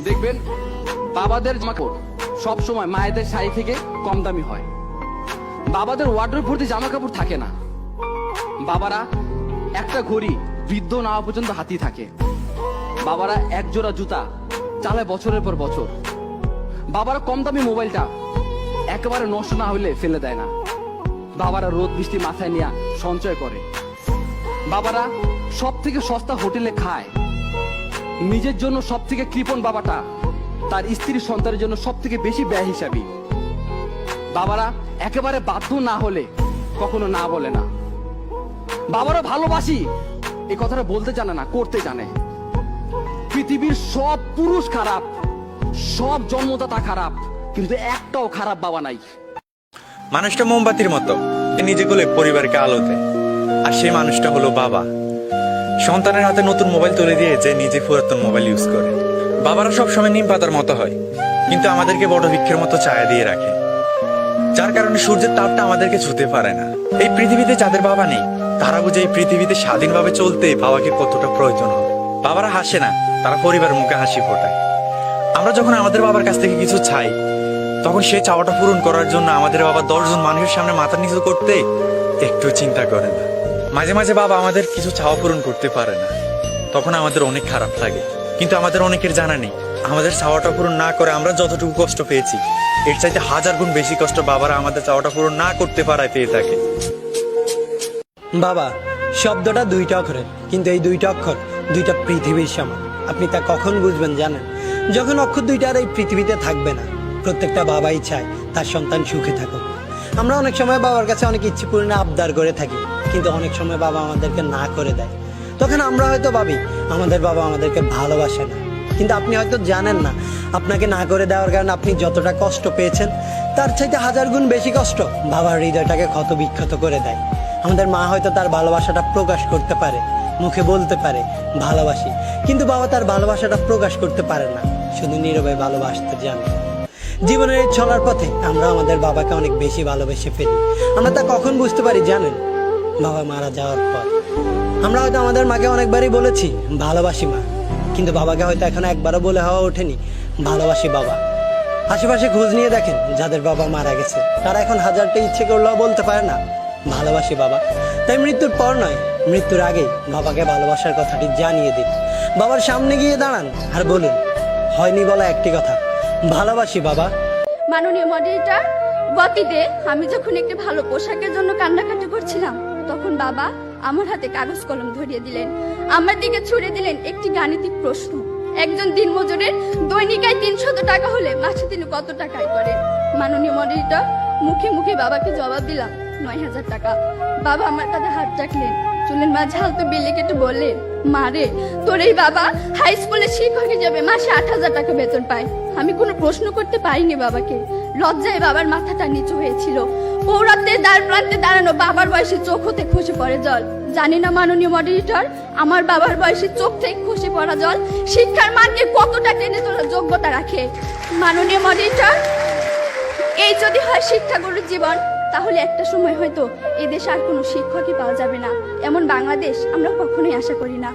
দেখবেন বাবাদের জামাকাপড় সব সময় মায়েদের শাড়ি থেকে কম দামি হয়। বাবাদের ওয়ার্ডরোব ভর্তি জামা কাপড় থাকে না। বাবারা একটা ঘড়ি বৃদ্ধ না হওয়া পর্যন্ত হাতি থাকে। বাবারা এক জোড়া জুতা চালায় বছরের পর বছর। বাবারা কম দামি মোবাইলটা একেবারে নষ্ট না হইলে ফেলে দেয় না। বাবারা রোদ বৃষ্টি মাথায় নিয়ে সঞ্চয় করে। বাবারা সব থেকে সস্তা হোটেলে খায়। নিজের জন্য সব থেকে কৃপণ বাবাটা তার স্ত্রী সন্তানের জন্য সব থেকে বেশি ব্যয় হিসাবী। বাবারা একেবারে বাধ্য না হলে কখনো না বলে না। বাবারা ভালোবাসি এই কথাটা বলতে জানে না, করতে জানে। পৃথিবীর সব পুরুষ খারাপ, সব জন্মদাতা খারাপ, কিন্তু একটাও খারাপ বাবা নাই। মানুষটা মোমবাতির মতো, নিজে গলে পরিবারকে আলো দেয়। আর সেই মানুষটা হলো বাবা। সন্তানের হাতে নতুন মোবাইল তুলে দিয়ে যে নিজে পুরাতন মোবাইল ইউজ করে। বাবারা সবসময় নিম পাতার মতো হয়, কিন্তু আমাদেরকে বড় বৃক্ষের মতো ছায়া দিয়ে রাখে, যার কারণে সূর্যের তাপটা আমাদেরকে ছুঁতে পারে না। এই পৃথিবীতে যাদের বাবা নেই তারা বুঝে এই পৃথিবীতে স্বাধীনভাবে চলতে বাবাকে কতটা প্রয়োজন হয়। বাবারা হাসে না, তারা পরিবারের মুখে হাসি ফোটায়। আমরা যখন আমাদের বাবার কাছ থেকে কিছু চাই, তখন সে চাওয়াটা পূরণ করার জন্য আমাদের বাবা 10 জন মানুষের সামনে মাথা নিচু করতে একটু চিন্তা করে না। মাঝে মাঝে বাবা আমাদের কিছু চাওয়া পূরণ করতে পারে না, তখন আমাদের অনেক খারাপ লাগে। কিন্তু আমাদের অনেকের জানা নেই, আমাদের চাওয়াটা পূরণ না করে আমরা যতটুকু কষ্ট পেয়েছি, এর চাইতে 1000 গুণ বেশি কষ্ট বাবারা আমাদের চাওয়াটা পূরণ না করতে পারায় পেয়ে থাকে। বাবা শব্দটা 2টা অক্ষরের, কিন্তু এই 2টা অক্ষর 2টা পৃথিবীর সমান। আপনি তা কখন বুঝবেন জানেন? যখন অক্ষর 2টা আর এই পৃথিবীতে থাকবে না। প্রত্যেকটা বাবাই চায় তার সন্তান সুখে থাকুক। আমরা অনেক সময় বাবার কাছে অনেক ইচ্ছে পূরণে আবদার করে থাকি, কিন্তু অনেক সময় বাবা আমাদেরকে না করে দেয়। তখন আমরা হয়তো ভাবি আমাদের বাবা আমাদেরকে ভালোবাসে না, কিন্তু আপনি হয়তো জানেন না আপনাকে না করে দেওয়ার কারণে আপনি যতটা কষ্ট পেয়েছেন তার চাইতে 1000 গুণ বেশি কষ্ট বাবার হৃদয়টাকে ক্ষত বিক্ষত করে দেয়। আমাদের মা হয়তো তার ভালোবাসাটা প্রকাশ করতে পারে, মুখে বলতে পারে ভালোবাসি, কিন্তু বাবা তার ভালোবাসাটা প্রকাশ করতে পারে না, শুধু নীরবে ভালোবাসতে জানে। জীবনের এই চলার পথে আমরা আমাদের বাবাকে অনেক বেশি ভালোবেসে ফেলি। আমরা তা কখন বুঝতে পারি জানেন? বাবা মারা যাওয়ার পর। আমরা হয়তো আমাদের মাকে অনেকবারই বলেছি ভালোবাসি মা, কিন্তু বাবাকে হয়তো এখন একবারও বলে হওয়া ওঠেনি ভালোবাসি বাবা। আশেপাশে খোঁজ নিয়ে দেখেন যাদের বাবা মারা গেছে, তারা এখন 1000টা ইচ্ছে করলেও বলতে পারে না ভালোবাসি বাবা। তাই মৃত্যুর পর নয়, মৃত্যুর আগেই বাবাকে ভালোবাসার কথাটি জানিয়ে দিন। বাবার সামনে গিয়ে দাঁড়ান আর বলুন, হয়নি বলা একটি কথা, ভালোবাসি বাবা। মাননীয় মডারেটর, গতিতে আমি যখন একটি ভালো পোশাকের জন্য কান্নাকাটি করছিলাম, তখন বাবা আমার হাতে কাগজ কলম ধরিয়ে দিলেন, আমার দিকে ছুড়ে দিলেন একটি গাণিতিক প্রশ্ন। একজন দিনমজুরের দৈনিক আয় 300 টাকা হলে মাসে তিনি কত টাকা আয় করেন? মাননীয় মডারেটর, মুখে মুখে বাবাকে জবাব দিলাম 9000 টাকা। বাবা আমার কাঁধে হাত রাখলেন, চুলের মাঝে হালতো বিলি কেটে বললেন, মারে তোর এই বাবা হাই স্কুলে শিক্ষক হিসেবে মাসে 8000 টাকা বেতন পায়। আমি কোনো প্রশ্ন করতে পারিনি বাবাকে, লজ্জায় বাবার মাথাটা নিচু হয়েছিল। পৌরাত্বের দ্বার প্রান্তে দাঁড়ানো বাবার বয়সে চোখ হতে খসে পড়ে জল। জানি না মাননীয় মডারেটর, আমার বাবার বয়সে চোখ থেকে খসে পড়া জল শিক্ষার মানকে কতটা টেনে তোলার যোগ্যতা রাখে। মাননীয় মডারেটর, এই যদি হয় শিক্ষাগুরুর জীবন, তাহলে একটা সময় হয়তো এদেশে আর কোনো শিক্ষকই পাওয়া যাবে না। এমন বাংলাদেশ আমরা কখনোই আশা করি না।